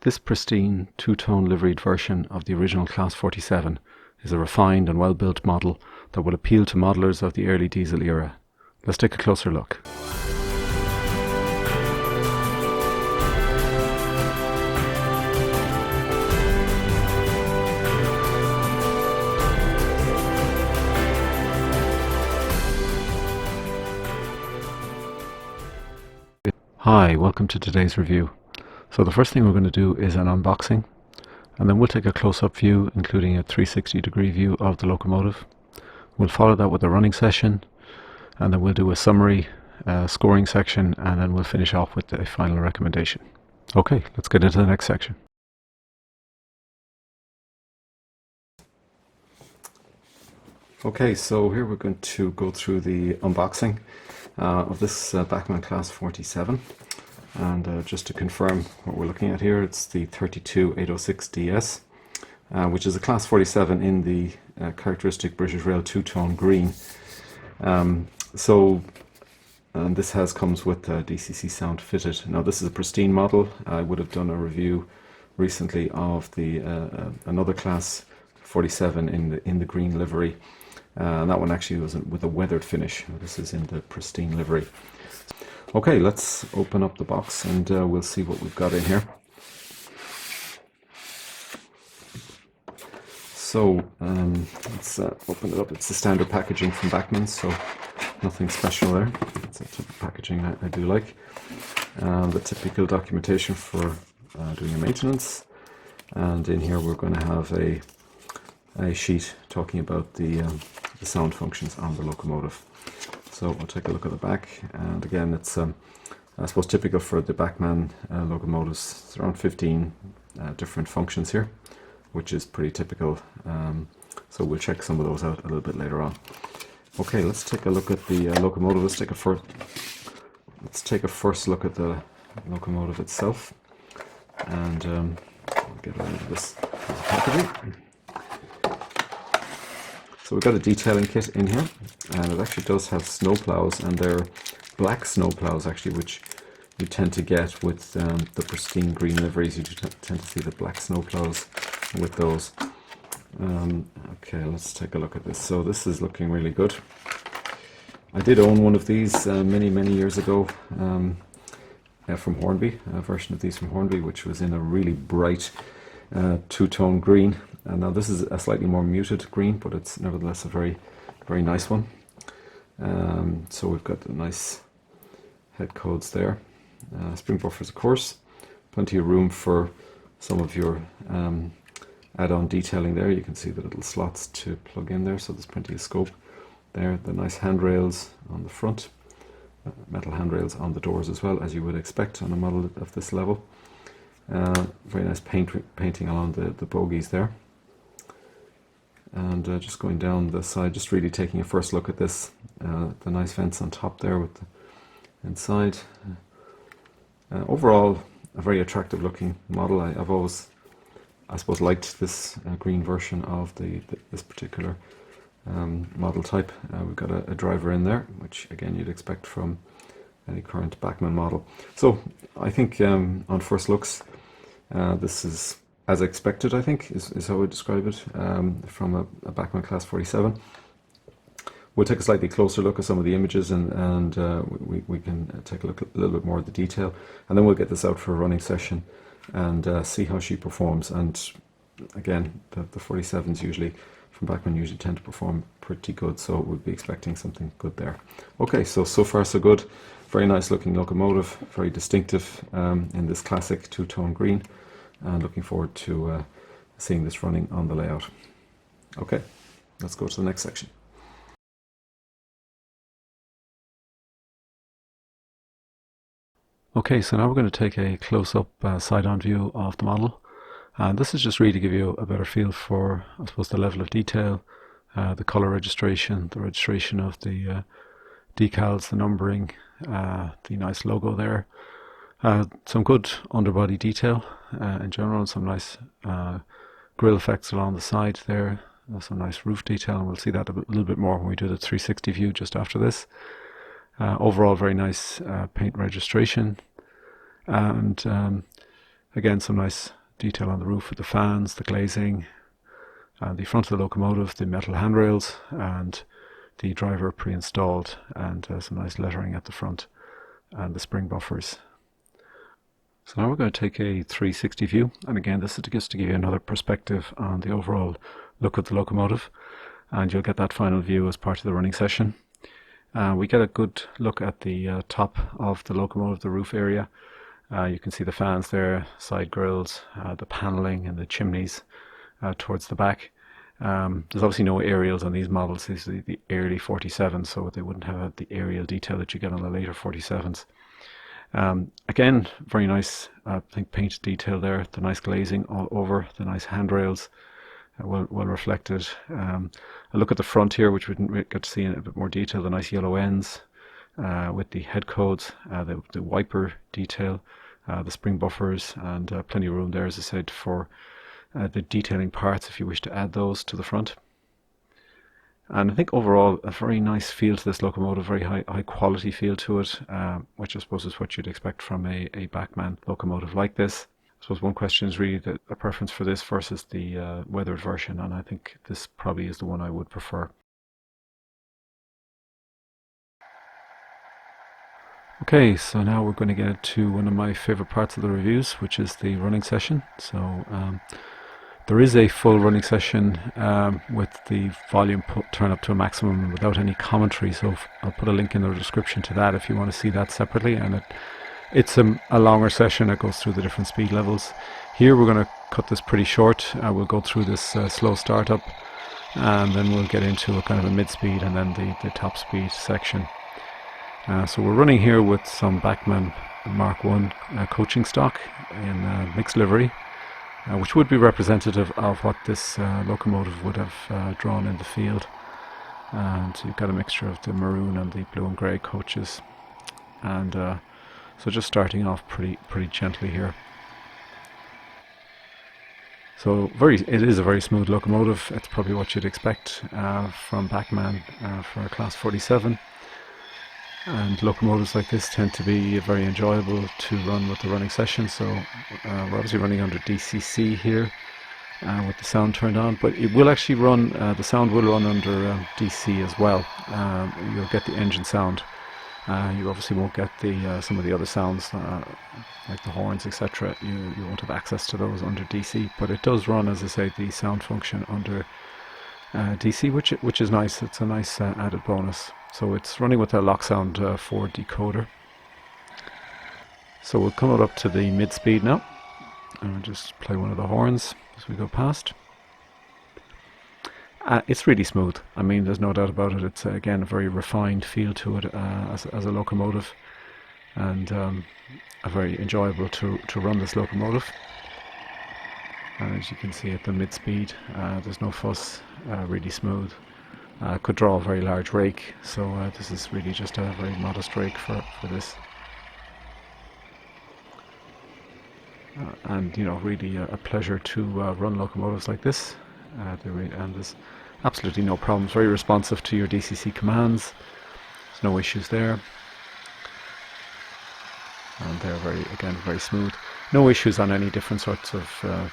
This pristine two-tone liveried version of the original Class 47 is a refined and well-built model that will appeal to modelers of the early diesel era. Let's take a closer look. Hi, welcome to today's review. So the first thing we're going to do is an unboxing, and then we'll take a close-up view including a 360-degree view of the locomotive. We'll follow that with a running session, and then we'll do a summary scoring section, and then we'll finish off with a final recommendation. Okay, let's get into the next section. Okay, so here we're going to go through the unboxing of this Bachmann Class 47, and just to confirm what we're looking at here, it's the 32806DS, which is a Class 47 in the characteristic British Rail two-tone green. This comes with DCC Sound fitted. Now this is a pristine model. I would have done a review recently of the another Class 47 in the green livery. And that one actually was with a weathered finish. This is in the pristine livery. Okay, let's open up the box and we'll see what we've got in here. So let's open it up. It's the standard packaging from Bachmann, so nothing special there. It's a type of packaging I do like. The typical documentation for doing your maintenance. And in here we're going to have a sheet talking about the sound functions on the locomotive. So we'll take a look at the back, and again it's I suppose typical for the Bachmann locomotives. It's around 15 different functions here, which is pretty typical, so we'll check some of those out a little bit later on. Okay, let's take a look at the locomotive. Let's take a first look at the locomotive itself, and I'll get rid of this packaging. So we've got a detailing kit in here, and it actually does have snow plows, and they're black snow plows actually, which you tend to get with the pristine green liveries. You tend to see the black snow plows with those. Okay, let's take a look at this. So this is looking really good. I did own one of these many years ago from Hornby, a version of these from Hornby, which was in a really bright two-tone green. And now this is a slightly more muted green, but it's nevertheless a very nice one. So we've got the nice head codes there. Spring buffers, of course. Plenty of room for some of your add-on detailing there. You can see the little slots to plug in there, so there's plenty of scope there. The nice handrails on the front, metal handrails on the doors as well, as you would expect on a model of this level. Very nice painting along the bogies there. And just going down the side, just really taking a first look at this, the nice vents on top there with the inside. Overall, a very attractive looking model. I've always, I suppose, liked this green version of this particular model type. We've got a driver in there, which again you'd expect from any current Bachmann model. So I think on first looks, this is as expected, I think, is how I would describe it, from a Bachmann Class 47. We'll take a slightly closer look at some of the images, and we can take a look at a little bit more of the detail, and then we'll get this out for a running session and see how she performs. And again, the 47s usually from Bachmann usually tend to perform pretty good, so we'll be expecting something good there. Okay, so far so good. Very nice looking locomotive, very distinctive in this classic two-tone green, and looking forward to seeing this running on the layout. Okay, let's go to the next section. Okay, so now we're going to take a close-up side-on view of the model, and this is just really to give you a better feel for, I suppose, the level of detail, the color registration, the registration of the decals, the numbering, the nice logo there. Some good underbody detail in general, and some nice grille effects along the side there, some nice roof detail, and we'll see that a little bit more when we do the 360 view just after this. Overall very nice paint registration, and Again, some nice detail on the roof with the fans, the glazing, and the front of the locomotive, the metal handrails, and the driver pre-installed, and some nice lettering at the front, and the spring buffers. So now we're going to take a 360 view, and again this is just to give you another perspective on the overall look of the locomotive, and you'll get that final view as part of the running session. We get a good look at the top of the locomotive, the roof area. You can see the fans there, side grills, the panelling and the chimneys towards the back. There's obviously no aerials on these models. These are the early 47s, so they wouldn't have the aerial detail that you get on the later 47s. Again, very nice, I think, painted detail there. The nice glazing all over, the nice handrails, well reflected. A look at the front here, which we didn't get to see in a bit more detail. The nice yellow ends with the head codes, the wiper detail, the spring buffers, and plenty of room there, as I said, for the detailing parts if you wish to add those to the front. And I think overall a very nice feel to this locomotive, very high quality feel to it, which I suppose is what you'd expect from a Bachmann locomotive like this. I suppose one question is really a preference for this versus the weathered version, and I think this probably is the one I would prefer. Okay, so now we're going to get to one of my favorite parts of the reviews, which is the running session. So there is a full running session with the volume turned up to a maximum without any commentary, so I'll put a link in the description to that if you want to see that separately. And it's a longer session. It goes through the different speed levels. Here we're going to cut this pretty short. We'll go through this slow startup, and then we'll get into a kind of a mid-speed and then the top speed section. So we're running here with some Bachmann Mark I coaching stock in mixed livery, which would be representative of what this locomotive would have drawn in the field. And so you've got a mixture of the maroon and the blue and grey coaches. And so just starting off pretty gently here. So it is a very smooth locomotive. It's probably what you'd expect from Bachmann for a Class 47. And locomotives like this tend to be very enjoyable to run with the running session. So we're obviously running under DCC here with the sound turned on, but it will actually run, the sound will run under DC as well. You'll get the engine sound. You obviously won't get some of the other sounds like the horns, etc. You won't have access to those under DC, but it does run, as I say, the sound function under DC, which is nice. It's a nice added bonus. So it's running with a lock sound 4 decoder. So we'll come up to the mid speed now, and we'll just play one of the horns as we go past. It's really smooth. I mean, there's no doubt about it. It's again a very refined feel to it as a locomotive, and a very enjoyable to run this locomotive. And as you can see at the mid speed, there's no fuss, really smooth. Could draw a very large rake, so this is really just a very modest rake for this. And you know, really a pleasure to run locomotives like this. And there's absolutely no problems. Very responsive to your DCC commands. There's no issues there. And they're very smooth. No issues on any different sorts of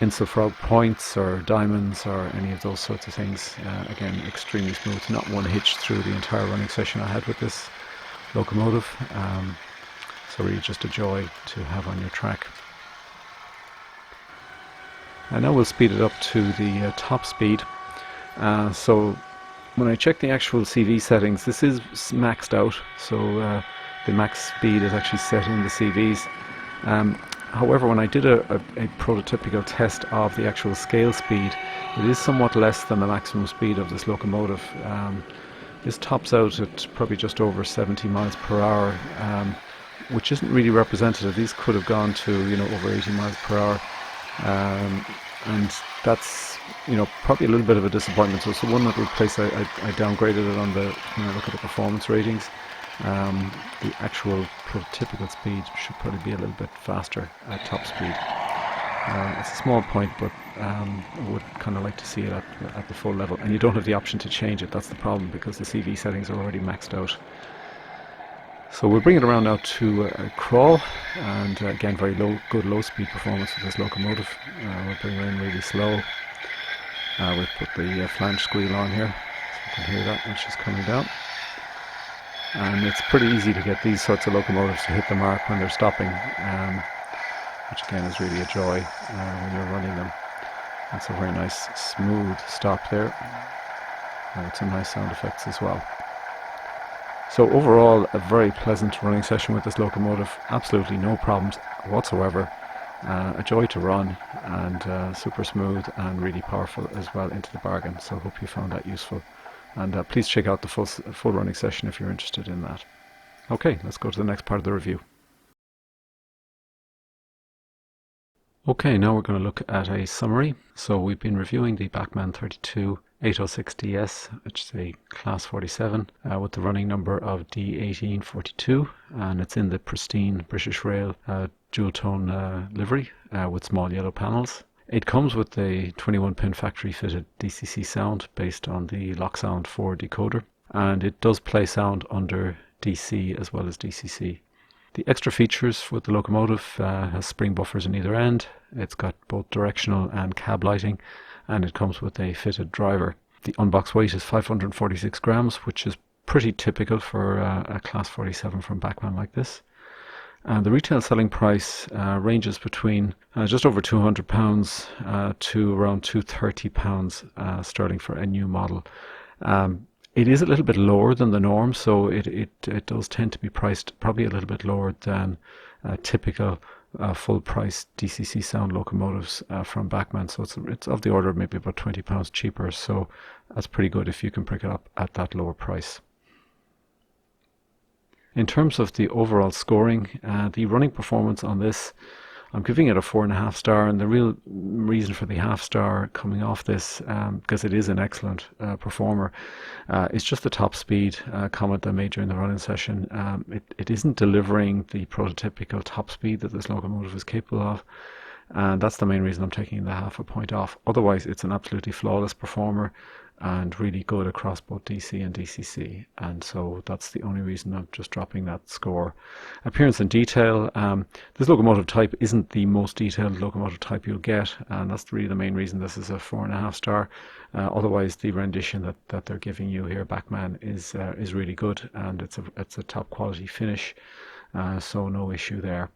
Insulfrog points or diamonds or any of those sorts of things. Again, extremely smooth. Not one hitch through the entire running session I had with this locomotive. So really just a joy to have on your track. And now we'll speed it up to the top speed. So when I check the actual CV settings, this is maxed out. So the max speed is actually set in the CVs. However, when I did a prototypical test of the actual scale speed, it is somewhat less than the maximum speed of this locomotive. This tops out at probably just over 70 miles per hour, which isn't really representative. These could have gone to, you know, over 80 miles per hour, and that's, you know, probably a little bit of a disappointment. So one little place I downgraded it on the, you know, look at the performance ratings. The actual prototypical speed should probably be a little bit faster at top speed. It's a small point, but I would kind of like to see it at the full level. And you don't have the option to change it. That's the problem, because the CV settings are already maxed out. So we'll bring it around now to a crawl, and again very good low speed performance with this locomotive. We'll bring her in really slow. We'll put the flange squeal on here, so you can hear that when she's coming down. And it's pretty easy to get these sorts of locomotives to hit the mark when they're stopping, which again is really a joy when you're running them. That's a very nice smooth stop there, with some nice sound effects as well. So overall, a very pleasant running session with this locomotive. Absolutely no problems whatsoever. A joy to run, and super smooth and really powerful as well into the bargain. So I hope you found that useful. And please check out the full running session if you're interested in that. Okay, let's go to the next part of the review. Okay, now we're going to look at a summary. So we've been reviewing the Bachmann 806DS, which is a Class 47, with the running number of D1842, and it's in the pristine British Rail dual-tone livery with small yellow panels. It comes with a 21-pin factory-fitted DCC Sound based on the Lock Sound 4 decoder, and it does play sound under DC as well as DCC. The extra features with the locomotive has spring buffers in either end. It's got both directional and cab lighting, and it comes with a fitted driver. The unbox weight is 546 grams, which is pretty typical for a Class 47 from Bachmann like this. And the retail selling price ranges between just over £200 to around £230 sterling for a new model. It is a little bit lower than the norm, so it does tend to be priced probably a little bit lower than typical full price DCC Sound locomotives from Bachmann. So it's of the order of maybe about £20 cheaper, so that's pretty good if you can pick it up at that lower price. In terms of the overall scoring, the running performance on this, I'm giving it a 4.5 star, and the real reason for the half star coming off this, because it is an excellent performer, it's just the top speed comment I made during the running session. It isn't delivering the prototypical top speed that this locomotive is capable of, and that's the main reason I'm taking the half a point off. Otherwise, it's an absolutely flawless performer and really good across both DC and DCC, and so that's the only reason I'm just dropping that score. Appearance and detail, this locomotive type isn't the most detailed locomotive type you'll get, and that's really the main reason this is a 4.5 star. Otherwise, the rendition that they're giving you here, Bachmann, is really good, and it's a top quality finish, so no issue there.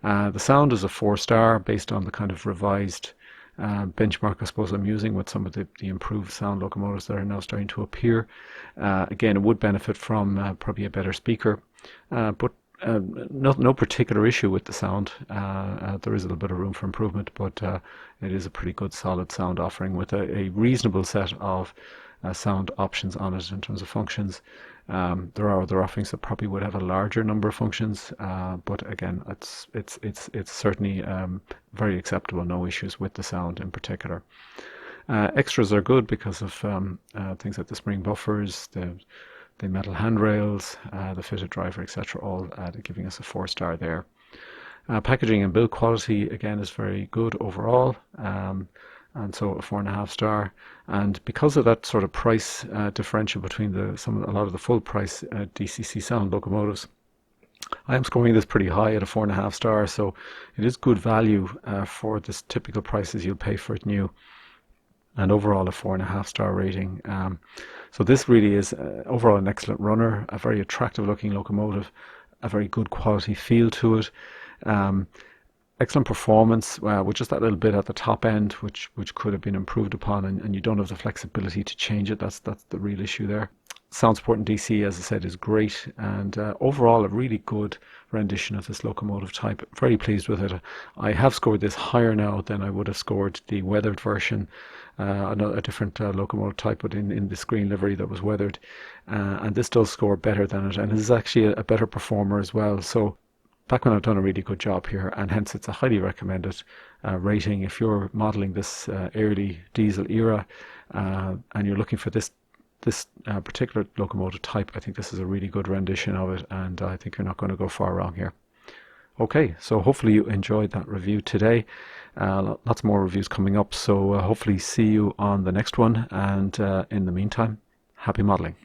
The sound is a 4 star based on the kind of revised benchmark I suppose I'm using with some of the improved sound locomotives that are now starting to appear. Again, it would benefit from probably a better speaker, but no particular issue with the sound. There is a little bit of room for improvement, but it is a pretty good solid sound offering with a reasonable set of sound options on it in terms of functions. There are other offerings that probably would have a larger number of functions, but again, it's certainly very acceptable. No issues with the sound in particular. Extras are good because of things like the spring buffers, the metal handrails, the fitted driver, etc. All giving us a 4 star there. Packaging and build quality again is very good overall. And so a 4.5 star, and because of that sort of price differential between a lot of the full price DCC Sound locomotives, I am scoring this pretty high at a 4.5 star, so it is good value for this typical prices you'll pay for it new, and overall a 4.5 star rating. So this really is overall an excellent runner, a very attractive looking locomotive, a very good quality feel to it. Excellent performance with just that little bit at the top end, which could have been improved upon, and you don't have the flexibility to change it. That's the real issue there. Sound support in DC, as I said, is great, and overall a really good rendition of this locomotive type. Very pleased with it. I have scored this higher now than I would have scored the weathered version, a different locomotive type, but in the screen livery that was weathered, and this does score better than it, and it is actually a better performer as well. So Bachmann have done a really good job here, and hence it's a highly recommended rating if you're modelling this early diesel era and you're looking for this particular locomotive type. I think this is a really good rendition of it, and I think you're not going to go far wrong here. Okay, so hopefully you enjoyed that review today. Lots more reviews coming up, so hopefully see you on the next one, and in the meantime, happy modelling.